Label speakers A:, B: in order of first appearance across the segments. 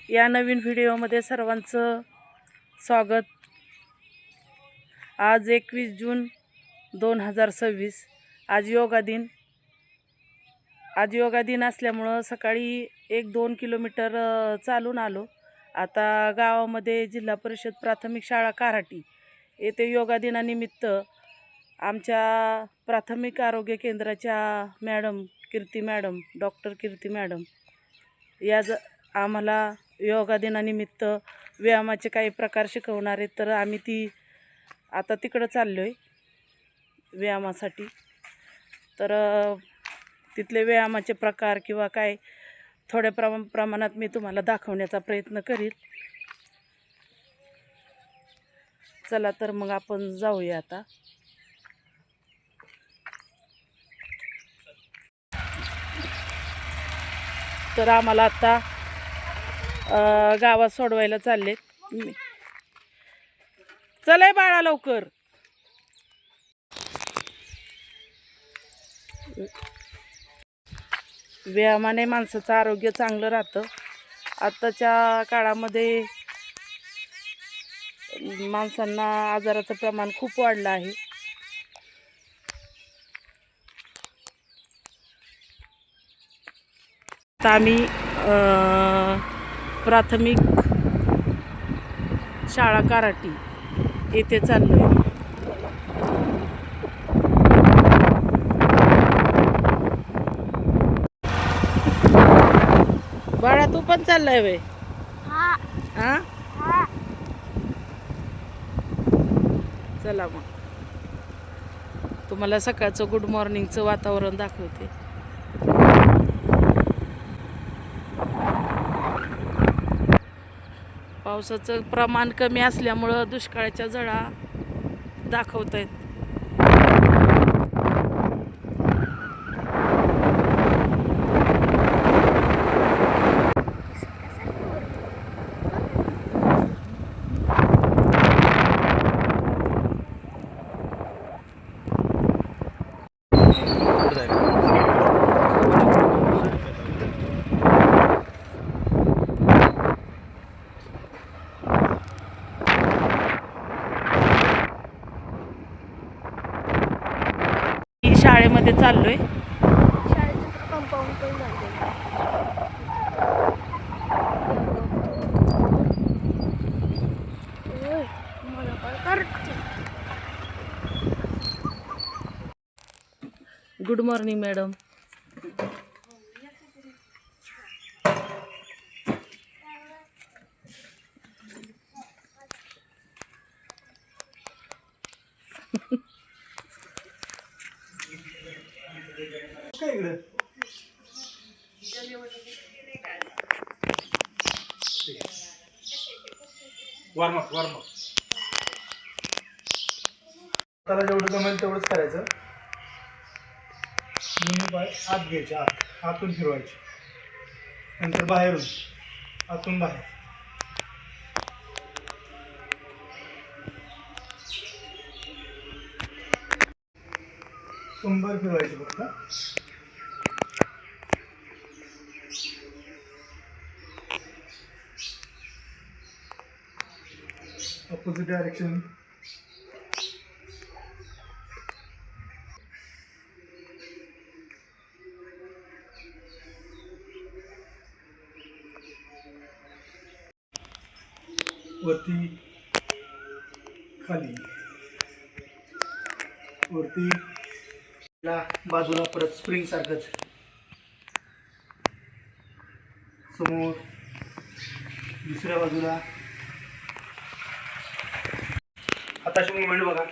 A: या नवीन व्हिडिओमध्ये सर्वांचं स्वागत। आज 21 जून 2026 आज योगा दिन असल्यामुळं सकाळी 1-2 किलोमीटर चालून आलो। आता गावामध्ये जिल्हा परिषद प्राथमिक शाळा काराटी येथे योगा दिनानिमित्त आमच्या प्राथमिक आरोग्य केंद्राच्या मॅडम कीर्ती मॅडम डॉक्टर कीर्ती मॅडम या आम्हाला योगा दिनानिमित्त व्यायामाचे काही प्रकार शिकवणार आहेत। तर आम्ही आता तिकडं चाललोय व्यायामासाठी। तर तिथले व्यायामाचे प्रकार किंवा काय थोड्या प्रमाणात मी तुम्हाला दाखवण्याचा प्रयत्न करीन। चला तर मग आपण जाऊया आता। तर आम्हाला आता गावात सोडवायला चालले। चला बाळा लवकर। व्यायामाने माणसाचं आरोग्य चांगलं राहतं। आताच्या काळामध्ये माणसांना आजाराचं प्रमाण खूप वाढलं आहे। आता आम्ही प्राथमिक शाळा काराटी येथे चाललोय। बाळा तू पण चाललाय वे? हा चला मग तुम्हाला सकाळचं गुड मॉर्निंगचं वातावरण दाखवते। पावसाचं प्रमाण कमी असल्यामुळं दुष्काळाच्या झळा दाखवत आहेत। शाळेमध्ये चाललोय।
B: शाळेचं कंपाऊंड पण झालं। मला काय करते?
A: Good morning madam.
C: Warm up त्याला जेवढं जमेल तेवढंच करायचं। दोन्ही पाय आत घ्यायचे, आतून फिरवायचे, नंतर बाहेरून आतून बाहेर। कंबर फिरवायची फक्त। Opposite direction. वरती खाली, वरती बाजूला, परत स्प्रिंग सारखंच समोर, दुसऱ्या बाजूला। हाताची मुवमेंट बघा।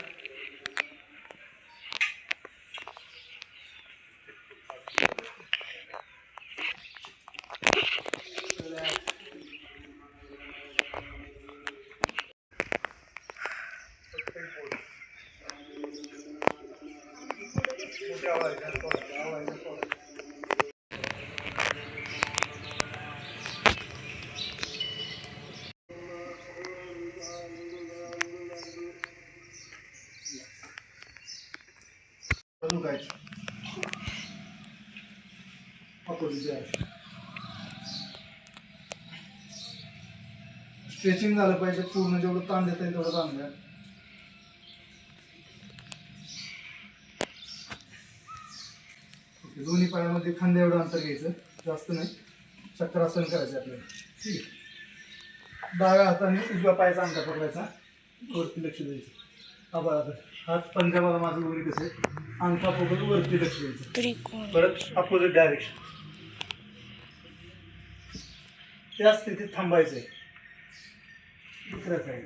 C: Opposite direction. स्ट्रेचिंग झालं पाहिजे पूर्ण, जेवढं ताण देता येईल तेवढं ताण द्या. दोन्ही पायामध्ये खांदे एवढं अंतर घ्यायचं, जास्त नाही. चक्रासन करायचं आपल्याला. ठीक आहे. डाव्या हाताने उजव्या पायाचा अंगठा पकडायचा, वरती लक्ष द्यायचं. आभाळ हात पंजाबाला माझं वगैरे कसं आहे, अंगठा पकडून वरती लक्ष द्यायचं. परत अपोजिट डायरेक्शन. त्या स्थितीत थांबायचं आहे. दुसऱ्या साईड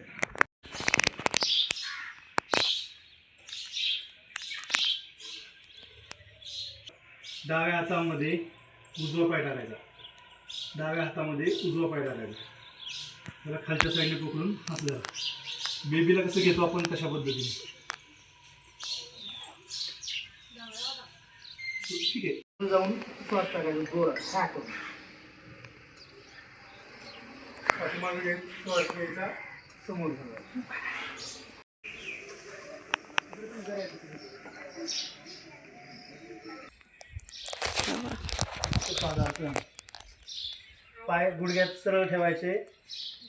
C: डाव्या हातामध्ये उजवा पाय टाकायचा, डाव्या हातामध्ये उजवा पाय टाकायचा. त्याला खालच्या साईडने पकडून आपल्याला बेबीला कसं घेतो आपण तशा पद्धतीने. ठीक आहे. जाऊन श्वास टाकायचा जोरात. पाठीमागे श्वास घ्यायचा, समोर जायचा. पाय गुडघ्यात सरळ ठेवायचे,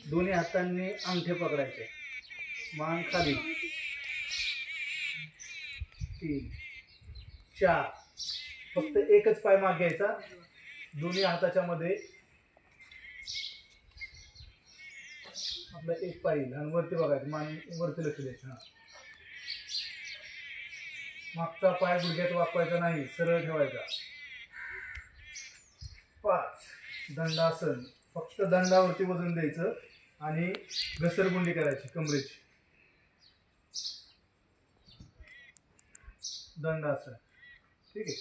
C: दोन्ही हातांनी अंगठे पकडायचे, मान खाली. 3 4. फक्त एकच पाय मागे घ्यायचा, दोन्ही हाताच्या मध्ये आपला एक पाय येईल आणि वरती बघायचं, मान वरती लक्ष द्यायचं. हा, मागचा पाय गुडघ्यात वाकवायचा नाही, सरळ ठेवायचा. 5 दंडासन. फक्त दंडावरती वजन द्यायचं आणि घसरगुंडी करायची कमरेची. दंडासन. ठीक आहे.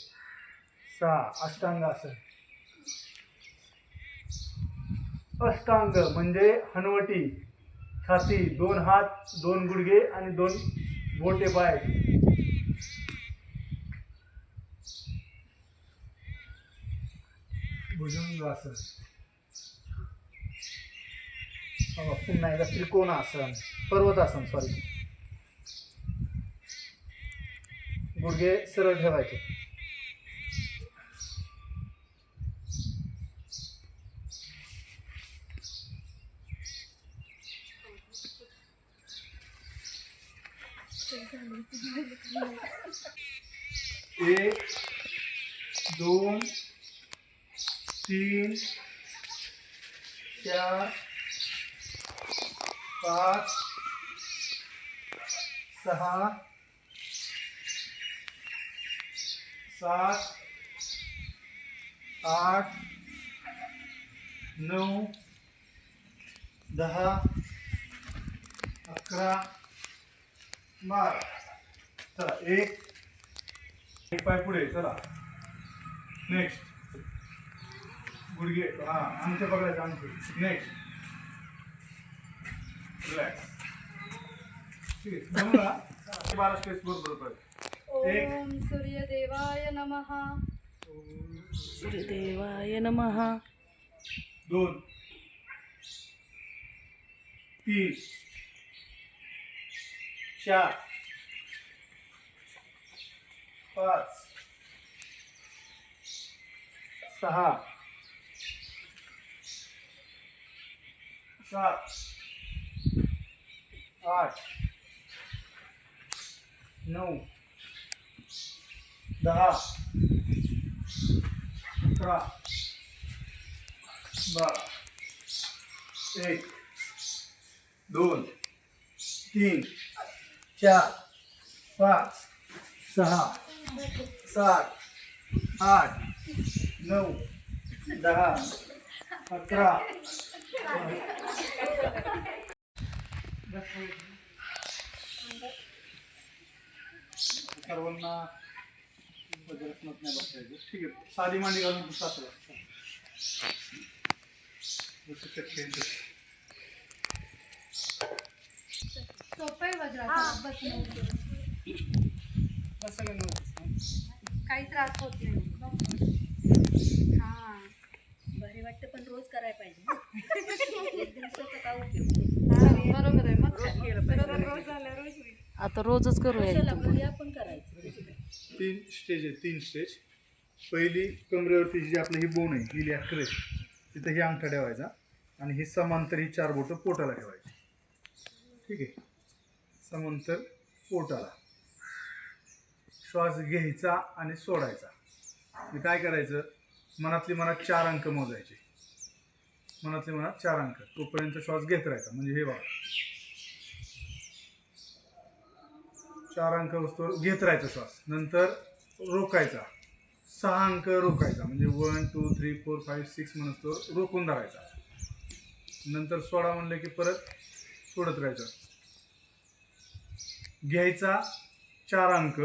C: 6 अष्टांगासन. अष्टांग म्हणजे हनवटी, छाती, 2 हात, 2 गुडघे आणि 2 बोटे पाय. भुजंगासन. पुन्हा एकदा त्रिकोणासन, पर्वतासन. सॉरी, गुडघे सरळ ठेवायचे. एक 2 3 4 5 6 7 8 9 10 11 12. चला, एक पाय पुढे. चला, नेक्स्ट. गुडघे, हा, अंगठे पकडायचे, अंगठे. नेक्स्ट. रिलॅक्स. ठीक आहे. जमला. 12 स्टेप्स बरोबर पाहिजे.
B: ओम सूर्यदेवाय नमः.
A: सूर्यदेवाय नमः.
C: 2 3 4 5 6 7 8 9 10 11 12. 1 2 3 4 5 6 7 8 9 10 11. सर्वांना वज्रासनात नाही बसायचं. ठीक आहे. साधी मांडी घालून तू सासरा जसं शक्य आहे तसं.
B: सोपे वज्रासन बसणं.
C: बसा का नव्हतं?
B: काही त्रास होत नाही. हां,
D: बरे वाटतं पण रोज करायला पाहिजे. एक दिवसाचा काय उपयोग.
B: बरोबर आहे. मग
D: रोज केलं पाहिजे.
B: रोज झालं रोज होईल.
A: आता रोजच करूया
D: कशाला
A: इथून पुढे.
D: घरी आपण करायचं.
C: 3 स्टेज आहेत. 3 स्टेज. पहिली कमरेवरती जी आपली ही बोन आहे, हिलिया क्रेस्ट, तिथं ही अंगठा ठेवायचा. आणि ही समांतर ही 4 बोटं पोटाला ठेवायची. ठीक आहे, समांतर पोटाला श्वास घ्यायचा आणि सोडायचा. म्हणजे काय करायचं, मनातली मनात 4 अंक मोजायचे. मनातली मनात 4 अंक, तोपर्यंत श्वास घेत राहायचा. म्हणजे हे बघा 4 अंक वस्तूवर घेत राहायचा श्वास, नंतर रोकायचा 6 अंक रोकायचा. म्हणजे 1 2 3 4 5 6 म्हणून रोखून धरायचा. नंतर सोडा म्हणलं की परत सोडत राहायचं. घ्यायचा 4 अंक,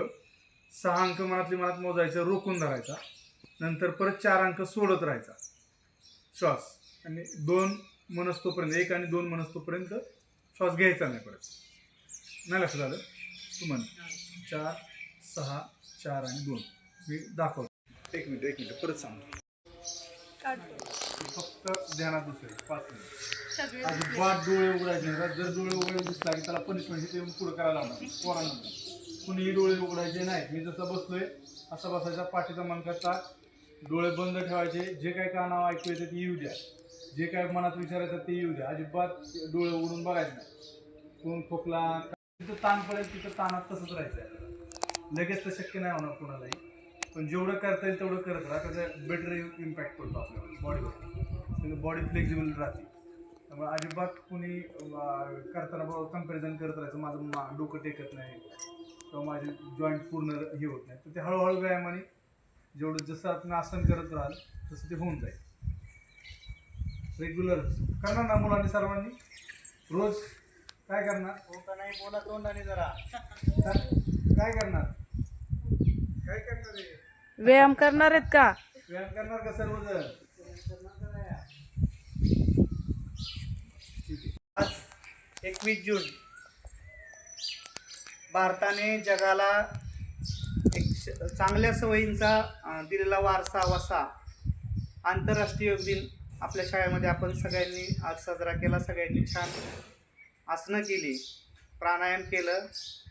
C: 6 अंक मनातली मनात मोजायचं, रोखून धरायचा. नंतर परत 4 अंक सोडत राहायचा श्वास. आणि 2 मनस्तोपर्यंत, 1 आणि 2 मनस्तोपर्यंत श्वास घ्यायचा नाही परत. नाही लक्षात आलं तुम्हाला? 4 6 4 आणि 2 मी दाखवतो. एक मिनिट परत सांगतो. फक्त ध्यानात दुसरे 5 मिनिट. अजिबात डोळे उघडायचे नाही. जर डोळे उघडायचे दिसला की त्याला पनिशमेंट ते पुढे करायला लावणार पोरांना. कुणीही डोळे उघडायचे नाही. मी जसं बसलोय असा बसायचा, पाठीचा मनका टाक, डोळे बंद ठेवायचे. जे काय कानावर ऐकू येतं ते येऊ द्या, जे काय मनात विचारायचं ते येऊ द्या. अजिबात डोळे उघडून बघायचे नाही. कोण खोकला तिथं ताण पडेल तिथं ताणात तसंच राहायचं. लगेच तर शक्य नाही होणार कोणालाही, पण जेवढं करता येईल तेवढं करत राहा. त्याचा बेटर इम्पॅक्ट पडतो आपल्याला बॉडीवर. बॉडी फ्लेक्झिबल राहते. त्यामुळे अजिबात कुणी करताना कम्पॅरिझन करत राहायचं, माझं डोकं टेकत नाही किंवा माझे जॉईंट पूर्ण हे होत नाही. तर ते हळूहळू व्यायामाने जेवढं जसं आपण आसन करत राहाल तसं ते होऊन जाईल. रेग्युलर करणार ना मुलांनी सर्वांनी रोज. काय करणार? हो का नाही बोला तोंडाने जरा. काय करणार? काय करणार आहे?
A: व्यायाम करणार आहेत का?
C: व्यायाम करणार का सर्वजण?
E: आज 21 जून भारताने जगाला एक चांगल्या सवयींचा दिलेला वारसा वसा आंतरराष्ट्रीय योग दिन आपल्या शाळेमध्ये आपण सगळ्यांनी आज साजरा केला. सगळ्यांनी छान आसनं केली, प्राणायाम केलं.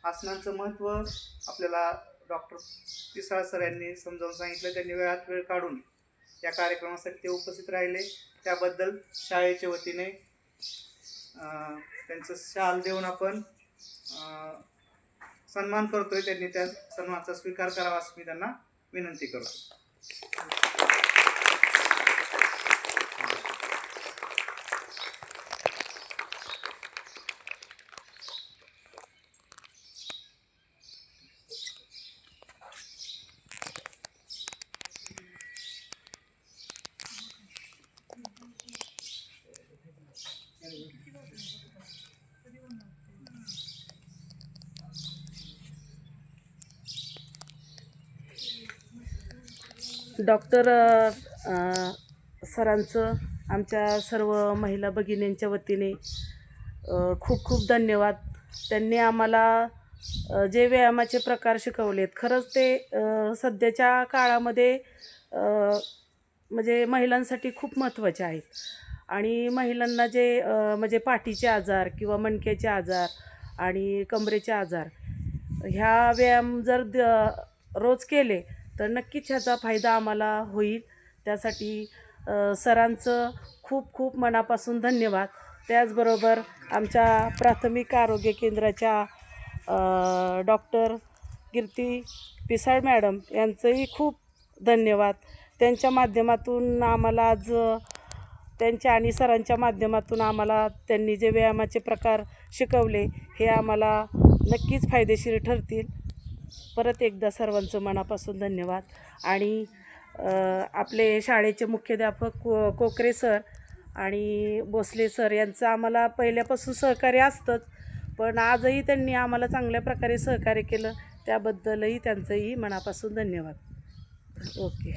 E: आसनांचं महत्त्व आपल्याला डॉक्टर पिसाळ सर यांनी समजावून सांगितलं. त्यांनी वेळात वेळ काढून या कार्यक्रमासाठी ते उपस्थित राहिले. त्याबद्दल शाळेच्या वतीने त्यांचं शाल देऊन आपण सन्मान करतोय. त्यांनी त्या सन्मानाचा स्वीकार करावा असं मी त्यांना विनंती करतो.
A: डॉक्टर सरांचं आमच्या सर्व महिला भगिनींच्या वतीने खूप खूप धन्यवाद. त्यांनी आम्हाला जे व्यायामाचे प्रकार शिकवलेत, खरंच ते सध्याच्या काळामध्ये म्हणजे महिलांसाठी खूप महत्त्वाचे आहेत. आणि महिलांना जे म्हणजे पाठीचे आजार किंवा मणक्याचे आजार आणि कमरेचे आजार, ह्या व्यायाम जर रोज केले तर नक्कीच ह्याचा फायदा आम्हाला होईल. त्यासाठी सरांचं खूप खूप मनापासून धन्यवाद. त्याचबरोबर आमच्या प्राथमिक आरोग्य केंद्राच्या डॉक्टर कीर्ती पिसाळ मॅडम यांचंही खूप धन्यवाद. त्यांच्या माध्यमातून आम्हाला आज त्यांच्या आणि सरांच्या माध्यमातून आम्हाला त्यांनी जे व्यायामाचे प्रकार शिकवले हे आम्हाला नक्कीच फायदेशीर ठरतील. परत एकदा सर्वांचं मनापासून धन्यवाद. आणि आपले शाळेचे मुख्याध्यापक कोकरे सर आणि भोसले सर यांचं आम्हाला पहिल्यापासून सहकार्य असतंच, पण आजही त्यांनी आम्हाला चांगल्या प्रकारे सहकार्य केलं. त्याबद्दलही त्यांचंही मनापासून धन्यवाद. ओके.